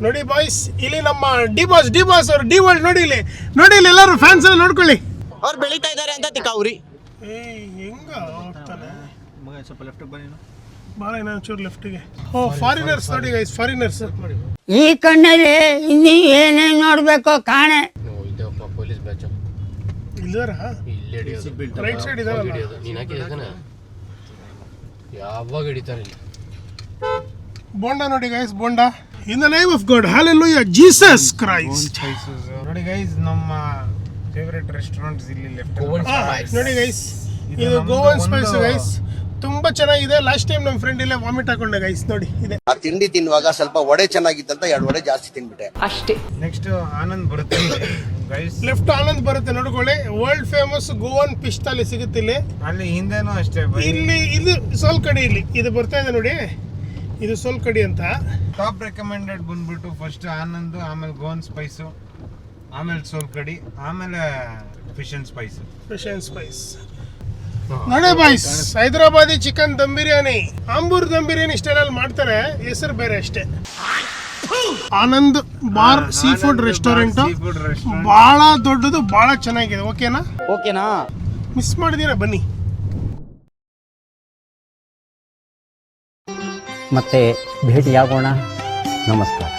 ನೋಡಿ ಬಾಯ್ಸ್, ಇಲ್ಲಿ ನಮ್ಮ ಡಿ ಬಾಸ್ ಅವರು ಡಿ ವರ್ಲ್ಡ್ ನೋಡಿ ಇಲ್ಲಿ ಎಲ್ಲರೂ ಫ್ಯಾನ್ಸ್ ಎಲ್ಲ ನೋಡ್ಕೊಳ್ಳಿ. ಅವ್ರು ಬೆಳೀತಾ ಇದ್ದಾರೆ ಅಂತ ತಿಕ್ಕಾವ್ರಿ. ಹೆಂಗ ಹೋಗ್ತಾನೆ ಸ್ವಲ್ಪ ಲೆಫ್ಟ್ ಬನ್ನಿ, ಭಾಳ ಇನ್ನೊಂಚೂರು ಲೆಫ್ಟಿಗೆ. ಫಾರಿನರ್ಸ್ ನೋಡಿ ಗೈಸ್, ಫಾರಿನರ್ಸ್. ಈ ಕಣ್ಣಲ್ಲಿ ಇನ್ನೀ ಏನೇನು ನೋಡ್ಬೇಕು ಕಾಣೆ. ಪೊಲೀಸ್ ಬ್ಯಾಚ್ ಇಲ್ದಾರ ರೈಟ್ ಸೈಡ್ ಇದಾರಲ್ಲ, ನೀನು ಹಾಕಿದಾನ ಯಾವಾಗ ಹಿಡಿತಾರೆ ಇಲ್ಲಿ. ಬೋಂಡ ನೋಡಿ guys, bonda in the name of god, hallelujah, Jesus Christ. ನೋಡಿ ಗೈಸ್, ನಮ್ಮ ಫೇವರೇಟ್ ರೆಸ್ಟೋರೆಂಟ್ಸ್ ಇಲ್ಲಿ ಲೆಫ್ಟ್ ನೋಡಿ ಗೈಸ್, ಇದು ಗೋವನ್ ಸ್ಪೈಸ್ ಗೈಸ್, ತುಂಬಾ ಚೆನ್ನಾಗಿದೆ. ಲಾಸ್ಟ್ ಟೈಮ್ ನಮ್ಮ ಫ್ರೆಂಡ್ ಇಲ್ಲೇ ವಾಮಿಟ್ ಹಾಕೊಂಡೆ ಗೈಸ್. ನೋಡಿ ಇದೆ. ಆ ತಿಂಡಿ ತಿನ್ನುವಾಗ ಸ್ವಲ್ಪ ವಡೆ ಚೆನ್ನಾಗಿತ್ತಂತ 2 ವಡೆ ಜಾಸ್ತಿ ತಿನ್ಬಿಟ್ಟೆ ಅಷ್ಟೇ. ನೆಕ್ಸ್ಟ್ ಆನಂದ್ ಬರುತ್ತೆ ಗೈಸ್, ಲೆಫ್ಟ್ ಆನಂದ್ ಬರುತ್ತೆ ನೋಡ್ಕೊಳ್ಳಿ. ವರ್ಲ್ಡ್ ಫೇಮಸ್ ಗೋವನ್ ಫಿಶ್ ತಾಲಿ ಸಿಗುತ್ತೆ ಇಲ್ಲಿ. ಅಲ್ಲಿ ಹಿಂದೆನೂ ಅಷ್ಟೇ. ಇಲ್ಲಿ ಇದು ಸೋಲ್ಕಡಿ, ಇಲ್ಲಿ ಇದು ಬರ್ತಾ ಇದೆ ನೋಡಿ, ಇದು ಸೋಲ್ಕಡಿ ಅಂತ. ಟಾಪ್ ರೆಕಮೆಂಡೆಡ್ ಬಂದ್ಬಿಟ್ಟು ಫಸ್ಟ್ ಆನಂದ್, ಆಮೇಲೆ ಗೋವನ್ ಸ್ಪೈಸು, ಆಮೇಲೆ ಸೋಲ್ಕಡಿ, ಆಮೇಲೆ ಫಿಶ್ ಅಂಡ್ ಸ್ಪೈಸ್. ನೋಡಿ ಬಾಯ್ಸ್, ಹೈದರಾಬಾದಿ ಚಿಕನ್ ದಮ್ ಬಿರಿಯಾನಿ, ಆಂಬೂರ್ ದಮ್ ಬಿರಿಯಾನಿ ಸ್ಟೈಲಲ್ಲಿ ಮಾಡ್ತಾರೆ, ಹೆಸರು ಬೇರೆ ಅಷ್ಟೇ. Anand bar seafood restaurant ಬಹಳ ದೊಡ್ಡದು, ಬಹಳ ಚೆನ್ನಾಗಿದೆ. ಓಕೆನಾ? ಮಿಸ್ ಮಾಡಿದೀರಾ ಬನ್ನಿ. ಮತ್ತೆ ಭೇಟಿಯಾಗೋಣ. ನಮಸ್ಕಾರ.